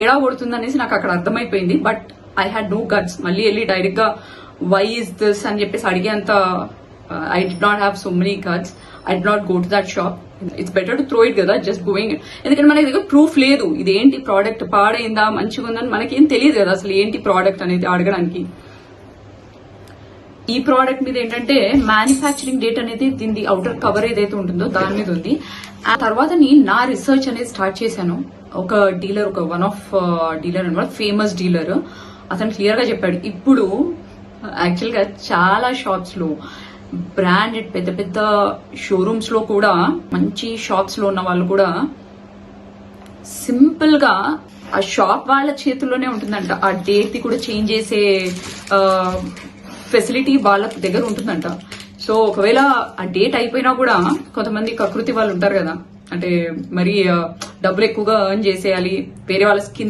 తేడా కొడుతుంది అనేసి నాకు అక్కడ అర్థమైపోయింది. But I had no guts మళ్ళీ వెళ్ళి డైరెక్ట్ గా వై ఇస్ దిస్ అని చెప్పేసి అడిగేంత I did not have so many guts. I did not go to that shop. It's better to throw it కదా, జస్ట్ గోయింగ్. ఎందుకంటే మనకి దగ్గర ప్రూఫ్ లేదు, ఇదేంటి ప్రోడక్ట్ పాడైందా మంచిగా ఉందని మనకేం తెలియదు కదా అసలు ఏంటి ప్రోడక్ట్ అనేది అడగడానికి. ఈ ప్రోడక్ట్ మీద ఏంటంటే మ్యానుఫ్యాక్చరింగ్ డేట్ అనేది దీని అవుటర్ కవర్ ఏదైతే ఉంటుందో దాని మీద ఉంది. ఆ తర్వాత నేను నా రీసెర్చ్ అనేది స్టార్ట్ చేశాను. ఒక డీలర్, ఒక వన్ ఆఫ్ డీలర్ అనమాట, ఫేమస్ డీలర్, అతను క్లియర్ గా చెప్పాడు ఇప్పుడు యాక్చువల్ గా చాలా షాప్స్ లో బ్రాండెడ్ పెద్ద పెద్ద షోరూమ్స్ లో కూడా, మంచి షాప్స్ లో ఉన్న వాళ్ళు కూడా సింపుల్ గా ఆ షాప్ వాళ్ళ చేతుల్లోనే ఉంటుందంట. ఆ డేట్ ది కూడా చేంజ్ చేసే ఫెసిలిటీ వాళ్ళ దగ్గర ఉంటుందంట. సో ఒకవేళ ఆ డేట్ అయిపోయినా కూడా కొంతమంది కకృతి వాళ్ళు ఉంటారు కదా, అంటే మరి డబ్బులు ఎక్కువగా ఎర్న్ చేసేయాలి, వేరే వాళ్ళ స్కిన్